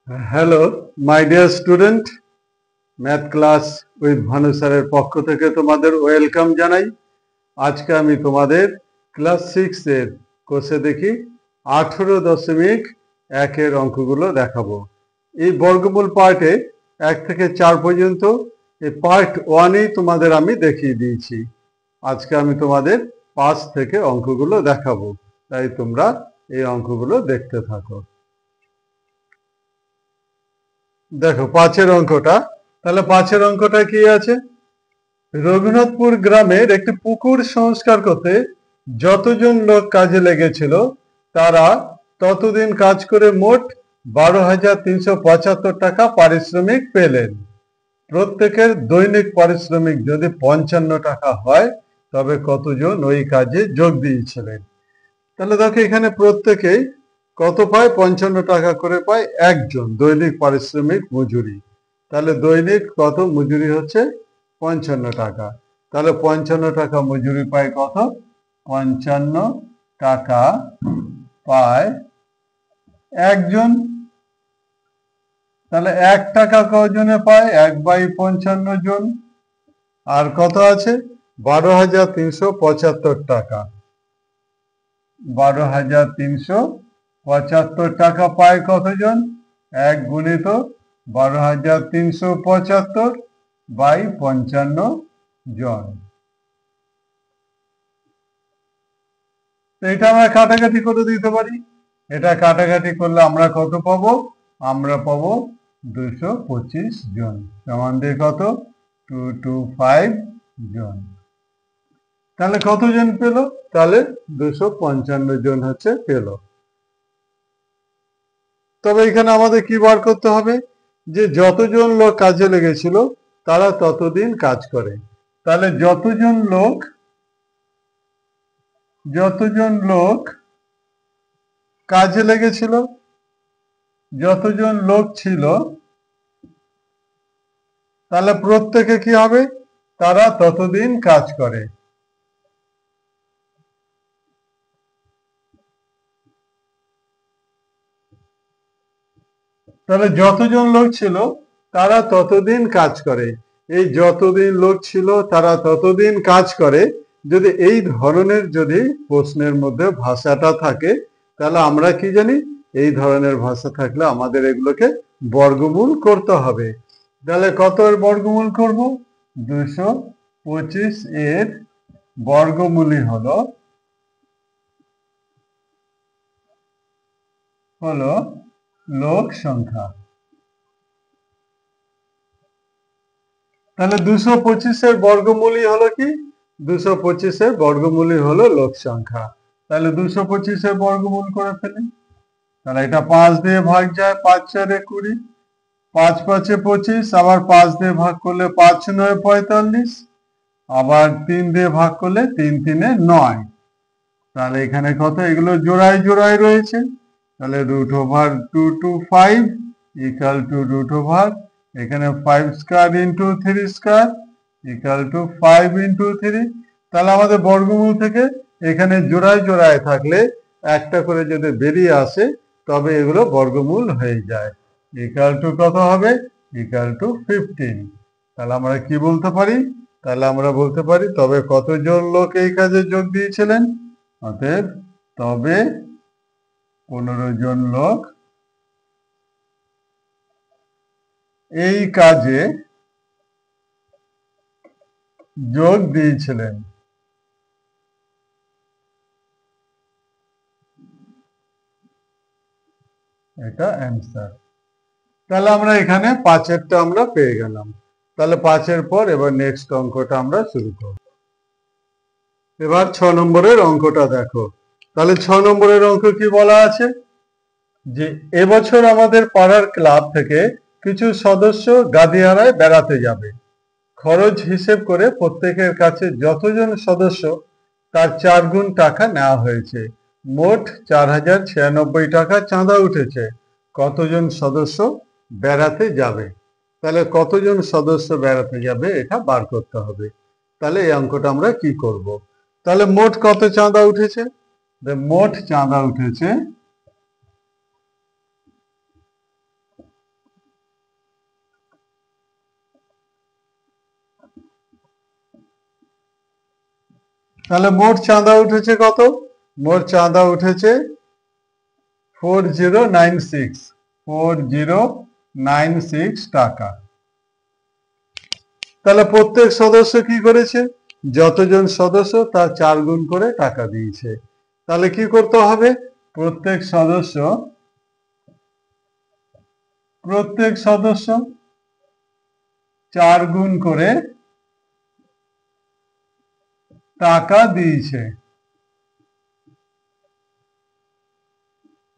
Hello, my dear student. Math class with Bhanu স্যারের পক্ষ থেকে তোমাদের ওয়েলকাম জানাই। আজকে আমি তোমাদের ক্লাস 6 এর কোর্সে দেখি 18.1 অঙ্কগুলো দেখাবো। এই বর্গমূল পার্টে 1 থেকে 4 পর্যন্ত এই পার্ট 1-এই তোমাদের আমি দেখিয়ে দিয়েছি। আজকে আমি তোমাদের 5 থেকে অঙ্কগুলো দেখাবো, তাই তোমরা এই অঙ্কগুলো দেখতে থাকো। দেখো 5-এর অঙ্কটা, তাহলে 5-এর অঙ্কটা কি আছে? রঘুনাথপুর গ্রামের একটি পুকুর সংস্কার করতে যতজন লোক কাজে লেগেছিল তারা ততদিন কাজ করে মোট 12,375 টাকা পারিশ্রমিক পেলেন। প্রত্যেকের দৈনিক পারিশ্রমিক যদি 55 টাকা হয় তবে কতজন ওই কাজে যোগ দিয়েছিলেন? তাহলে দেখো এখানে প্রত্যেকেই কত পায়? 55 টাকা করে পায় একজন দৈনিক পারিশ্রমিক মজুরি। তাহলে দৈনিক কত মজুরি হচ্ছে? 55 টাকা। তাহলে 55 টাকা মজুরি পায় কত? 55 টাকা পায় একজন। তাহলে 1 টাকা কজনে পায়? 1/55 জন। আর কত আছে? 12,375 টাকা। 12,375 টাকা পায় কতজন? 1 গুণিত 12,375/55 জন। তো এটা আমরা কাটাকাটি করে দিতে পারি। এটা কাটাকাটি করলে আমরা কত পাবো? আমরা পাবো 225 জন। সমান দিয়ে কত? 225 জন। তাহলে কতজন পেল? তাহলে 255 জন হচ্ছে পেল। তবে এখানে আমাদের কি বার করতে হবে? যে যতজন লোক কাজে লেগেছিল তারা ততদিন কাজ করে। তাহলে যতজন লোক কাজে লেগেছিল, যতজন লোক ছিল, তাহলে প্রত্যেকে কি হবে? তারা ততদিন কাজ করে। তাহলে যতজন লোক ছিল তারা ততদিন কাজ করে। এই যতদিন লোক ছিল তারা ততদিন কাজ করে, যদি এই ধরনের যদি প্রশ্নের মধ্যে ভাষাটা থাকে তাহলে আমরা কি জানি? এই ধরনের ভাষা থাকলে আমাদের এগুলোকে বর্গমূল করতে হবে। তাহলে কত এর বর্গমূল করব? 225 এর বর্গমূলই হলো লোক সংখ্যা। তাহলে 225-এর বর্গমূলই হলো কি? 225-এর বর্গমূলই হলো লোক সংখ্যা। তাহলে 225-এর বর্গমূল করে ফেলি। তাহলে এটা 5 দিয়ে ভাগ যায়, 5 4 20, 5 5 25, আবার 5 দিয়ে ভাগ করলে 5 9 45, আবার 3 দিয়ে ভাগ করলে 3 3 9। তাহলে এখানে কত? এগুলো জোড়ায় জোড়ায় রয়েছে। তাহলে √225 ইকুয়াল টু √, এখানে 5 square into 3 square equal to 5 into 3। তাহলে আমাদের বর্গমূল থেকে এখানে জোড়ায় জোড়ায় থাকলে একটা করে যদি বেরিয়ে আসে তবে এগুলো বর্গমূল হয়ে যায়। ইকুয়াল টু কত হবে? Equal to 15। তাহলে আমরা কি বলতে পারি? তাহলে আমরা বলতে পারি তবে কতজন লোক এই কাজে যোগ দিয়েছিলেন? অতএব তবে 15 জন লোক এই কাজে যোগ দিয়েছিলেন। এটা অ্যান্সার। তাহলে আমরা এখানে 5-এরটা আমরা পেয়ে গেলাম। তাহলে 5-এর পর এবার নেক্সট অঙ্কটা আমরা শুরু করব। এবার 6 নম্বরের অঙ্কটা দেখো। তাহলে 6 নম্বরের অঙ্ক কি বলা আছে? যে এবছর আমাদের পাড়ার ক্লাব থেকে কিছু সদস্য গাদিয়ারায় বেড়াতে যাবে। খরচ হিসেব করে প্রত্যেকের কাছে যতজন সদস্য তার 4 গুণ টাকা নেওয়া হয়েছে। মোট 4,096 টাকা চাঁদা উঠেছে। কতজন সদস্য বেড়াতে যাবে? তাহলে কতজন সদস্য বেড়াতে যাবে এটা বার করতে হবে। তাহলে এই অঙ্কটা আমরা কি করব? তাহলে মোট কত চাঁদা উঠেছে? মোট চাঁদা উঠেছে তাহলে মোট চাঁদা উঠেছে কত? মোট চাঁদা উঠেছে 4096 টাকা। তাহলে প্রত্যেক সদস্য কি করেছে? যতজন সদস্য তার 4 গুণ করে টাকা দিয়েছে। তাহলে কি করতে হবে? প্রত্যেক সদস্য 4 গুণ করে টাকা দিয়েছে।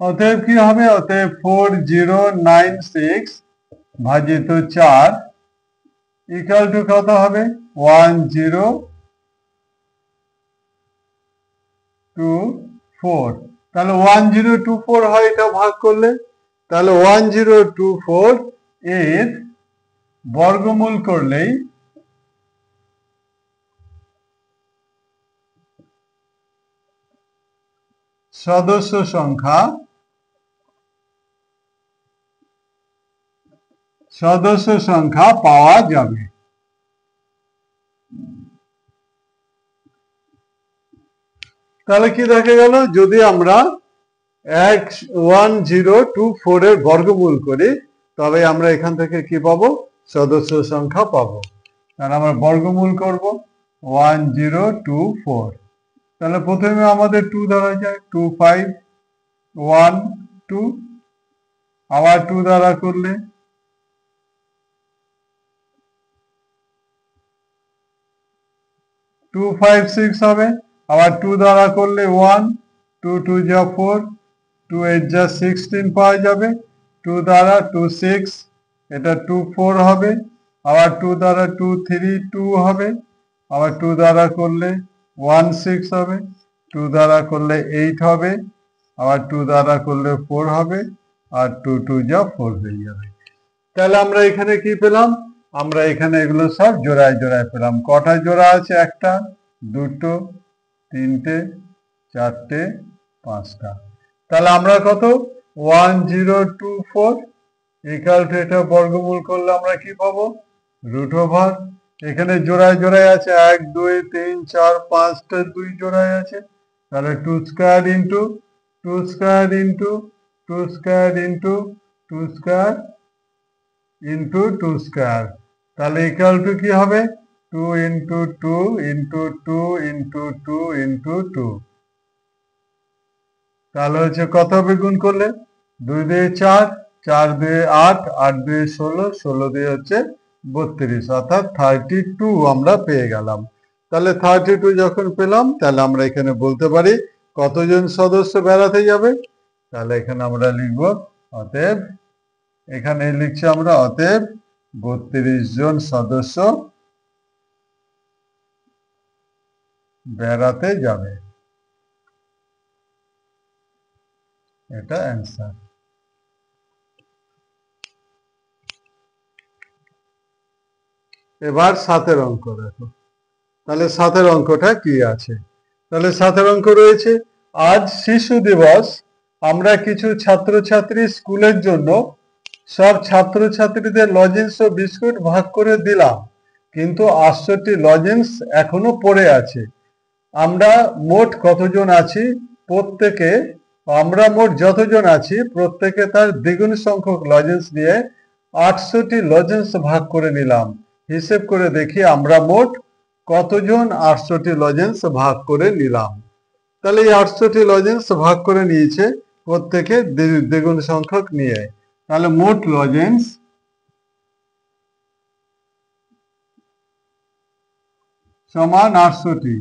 অতএব কি হবে? অতএব 4096 ভাজিত 4 ইকুয়াল টু কত হবে? 1024। তাহলে 1024 হয় এটা ভাগ করলে। তাহলে 1024 এর বর্গমূল করলেই সদস্য সংখ্যা পাওয়া যাবে। তাহলে কি দেখা গেল? যদি আমরা 1024 এর বর্গমূল করি তবে আমরা এখান থেকে কি পাবো? সদস্য সংখ্যা পাবো। তাহলে আমরা বর্গমূল করব 1024। তাহলে প্রথমে আমাদের 2 দ্বারা যায়, 2512, আবার 2 দ্বারা করলে 256 হবে, আবার 2 দ্বারা করলে 1, 2 2 যা 4, 2 8 যা 16 পাওয়া যাবে, 2 দ্বারা 26, এটা 24 হবে, আবার 2 দ্বারা 232 হবে, আবার 2 দ্বারা করলে 16 হবে, 2 দ্বারা করলে 8 হবে, আবার 2 দ্বারা করলে 4 হবে, আর 2 2 যা 4 হয়ে যাবে। তাহলে আমরা এখানে কি পেলাম? আমরা এখানে এগুলো সব জোড়ায় জোড়ায় পেলাম। কটা জোড়া আছে? একটা, দুটো, তিনটে, চারটে, পাঁচটা। তাহলে আমরা কত? 1024 ইকুয়াল টু এটা বর্গমূল করলে আমরা কি পাবো? √। এখানে জোড়ায় জোড়ায় আছে 1 2 3 4 5টা 2 জোড়ায় আছে। তাহলে 2 square into 2 square into 2 square into 2 square into 2 square. তাহলে ইকুয়াল টু কি হবে? 2 ইন্টু 2 ইন্টু 2 ইন্টু 2 ইন্টু 2। তাহলে হচ্ছে কত হবে গুণ করলে? 2 দিয়ে 4, 4 দিয়ে 8, 8 দিয়ে 16, 16 দিয়ে হচ্ছে 32, অর্থাৎ 32 আমরা পেয়ে গেলাম। তাহলে 32 যখন পেলাম তাহলে আমরা এখানে বলতে পারি কতজন সদস্য বেড়াতে যাবে? তাহলে এখানে আমরা লিখব অতএব, এখানে লিখছি আমরা অতএব 32 জন সদস্য বেড়াতে যাবে। এটা অ্যান্সার। এবার 7 অঙ্ক দেখো। তাহলে 7 অঙ্কটা কি আছে? তাহলে 7 অঙ্ক রয়েছে, আজ শিশু দিবস। আমরা কিছু ছাত্রছাত্রী স্কুলের জন্য সব ছাত্রছাত্রীদের লজেন্স ও বিস্কুট ভাগ করে দিলাম, কিন্তু 68টি লজেন্স এখনো পড়ে আছে। আমরা মোট কতজন আছি? আমরা মোট যতজন আছি প্রত্যেকে তার দ্বিগুণ সংখ্যক লজেন্স নিয়ে 800টি লজেন্স ভাগ করে নিলাম। হিসেব করে দেখি আমরা মোট কতজন 800টি লজেন্স ভাগ করে নিলাম। তাহলে এই 800টি লজেন্স ভাগ করে নিয়েছে প্রত্যেকে দ্বিগুণ সংখ্যক নিয়ে। তাহলে মোট লজেন্স সমান 800টি।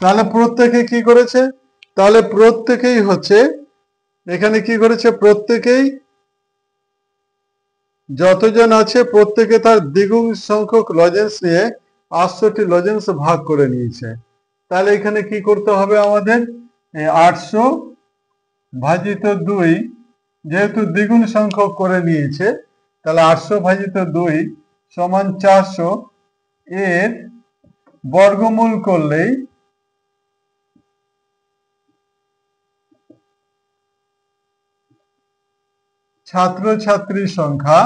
তাহলে প্রত্যেকে কি করেছে? তাহলে প্রত্যেকেই হচ্ছে এখানে কি করেছে? প্রত্যেকেই যতজন আছে প্রত্যেকে তার দ্বিগুণ সংখ্যক লজেন্স নিয়ে 800টি লজেন্স ভাগ করে নিয়েছে। তাহলে এখানে কি করতে হবে আমাদের? 800 ভাজিত 2, যেহেতু দ্বিগুণ সংখ্যক করে নিয়েছে তাহলে 800 ভাজিত 2 সমান 400, এর বর্গমূল করলেই ছাত্রছাত্রীর সংখ্যা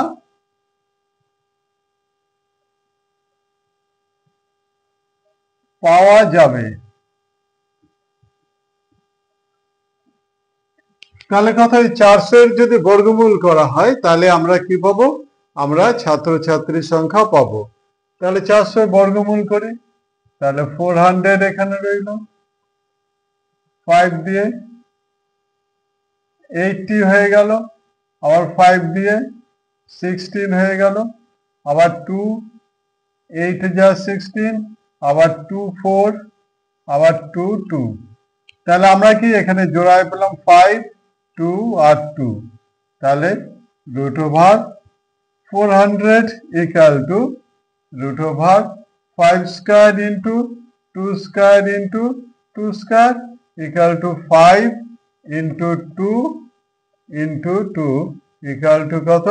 পাওয়া যাবে। তাহলে কথা, 400 এর যদি বর্গমূল করা হয় তাহলে আমরা কি পাবো? আমরা ছাত্রছাত্রীর সংখ্যা পাবো। তাহলে 400 বর্গমূল করি, তাহলে 400 এখানে রইল, 5 দিয়ে 80 হয়ে গেল, আবার 5 দিয়ে 16 হয়ে গেল, আবার 2, 8 যা 16, আবার 2 4, আবার 2 2। তাহলে আমরা কি এখানে জোড়ায় পেলাম 5 2 আর 2। তাহলে root over 400 equal to root over 5 square into 2 square into 2 square equal to 5 into 2 into 2 equal to কত?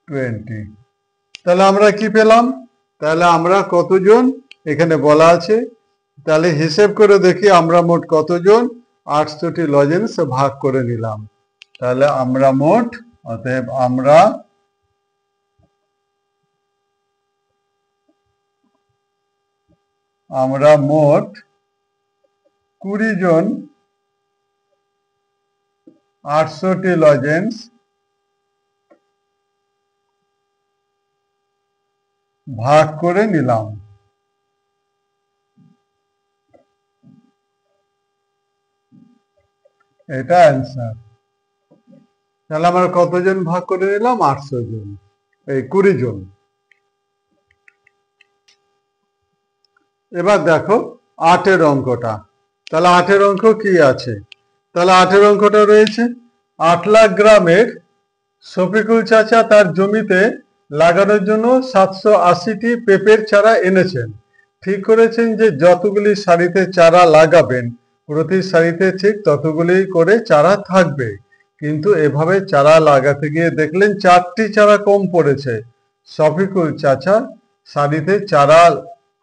20। তাহলে আমরা কি পেলাম? তাহলে আমরা কতজন এখানে বলা আছে, তাহলে হিসেব করে দেখি আমরা মোট কতজন 800টি লজেন্স ভাগ করে নিলাম। তাহলে আমরা মোট, অতএব আমরা মোট 20 জন 800টি লজেন্স ভাগ করে নিলাম। এটা অ্যান্সার। তাহলে আমরা কতজন ভাগ করে নিলাম? 800 জন, এই 20 জন। এবার দেখো 8 অঙ্কটা। তাহলে 8 অঙ্ক কি আছে? তাহলে 8 অঙ্কটা রয়েছে, 8 লাখ গ্রামের শফিকুল চাচা তার জমিতে লাগানোর জন্য 780টি পেঁপের চারা এনেছেন। ঠিক করেছেন যে যতগুলি সারিতে চারা লাগাবেন প্রতি সারিতে ঠিক ততগুলি করে চারা থাকবে। কিন্তু এভাবে চারা লাগাতে গিয়ে দেখলেন 4টি চারা কম পড়েছে। শফিকুল চাচা সারিতে চারা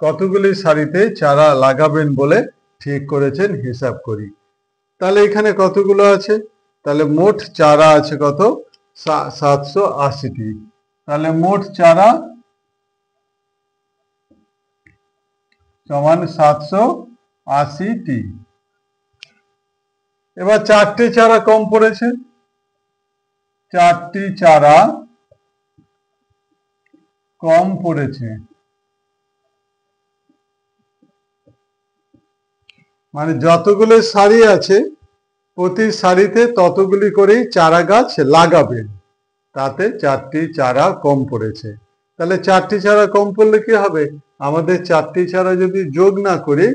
কতগুলি সারিতে চারা লাগাবেন বলে ঠিক করেছেন, হিসাব করি। তাহলে এখানে কতগুলো আছে? তাহলে মোট চারা আছে কত? 780টি। তাহলে মোট চারা সমান 780টি। এবার 4টি চারা কম পড়েছে, 4টি চারা কম পড়েছে, মানে যতগুলো সারি আছে প্রতি সারিতে ততগুলি করেই চারা গাছ লাগাবেন, তাতে 4টি চারা কম পড়েছে। তাহলে 4টি চারা কম পড়লে কি হবে? আমাদের 4টি চারা যদি যোগ না করি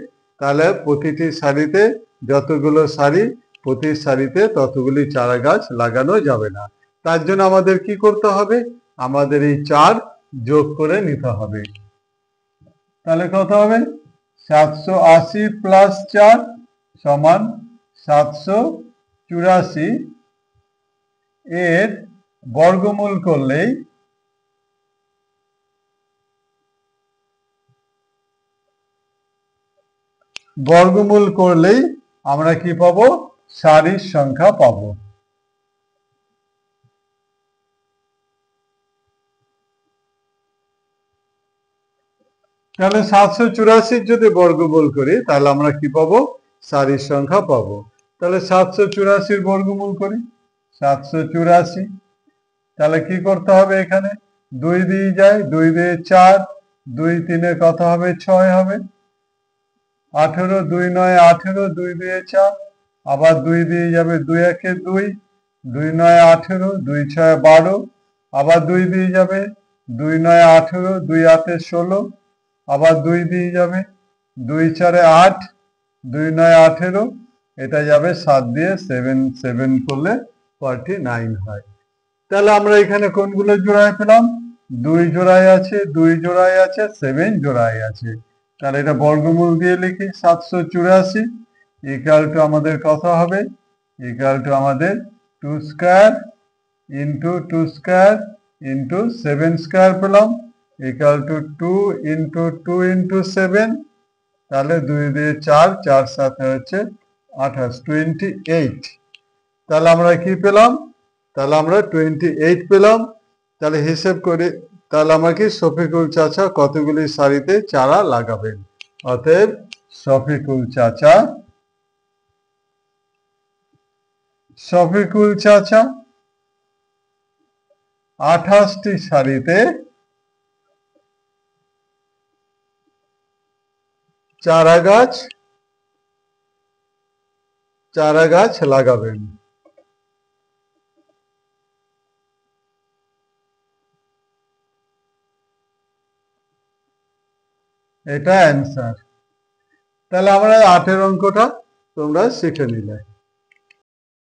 তাহলে প্রতিটি সারিতে যতগুলো সারি প্রতি সারিতে ততগুলি চারা গাছ লাগানো যাবে না। তার জন্য আমাদের কি করতে হবে? আমাদের এই 4 যোগ করে নিতে হবে। তাহলে কত হবে? 780 প্লাস 4 সমান 784। এর বর্গমূল করলেই আমরা কি পাবো? সারির সংখ্যা পাবো। তাহলে 784 যদি বর্গমূল করি তাহলে আমরা কি পাবো? সারির সংখ্যা পাবো। তাহলে 784 বর্গমূল করি, 784। তাহলে কি করতে হবে? এখানে 2 দিয়ে যায়, 2 দিয়ে 4, 2 3 কত হবে? 6 হবে। 18, 2 9 18, 2 দিয়ে 4, আবার 2 দিয়ে যাবে, 2 1 2, 2 9 18, 2 6 12, আবার 2 দিয়ে যাবে, 2 9 18, 2 8 16, আবার 2 দিয়ে যাবে, 2 4 8, 2 9 18, এটা যাবে 7 দিয়ে, 7 করলে 49 হয়। তাহলে আমরা এখানে কোনগুলো জোড়ায় পেলাম? 2 জোড়ায় আছে, 2 জোড়ায় আছে, 7 জোড়ায় আছে। তাহলে এটা বর্গমূল দিয়ে লিখি, 784 ইকুয়াল টু আমাদের কত হবে? ইকুয়াল টু আমাদের 2 square into 2 square into 7 square পেলাম, ইকুয়াল টু 2 ইন্টু 2 ইন্টু 7। তাহলে 2 দিয়ে 4, 4 7 হচ্ছে 28, 28। তাহলে আমরা কি পেলাম? তাহলে আমরা 28 পেলাম। তাহলে হিসেব করে, তাহলে আমার কি শফিকুল চাচা কতগুলি সারিতে চারা লাগাবেন? অতএব শফিকুল চাচা 28টি সারিতে চারা গাছ লাগাবেন। এটা অ্যান্সার। তাহলে আমরা 8 অঙ্কটা তোমরা শিখে নিলে।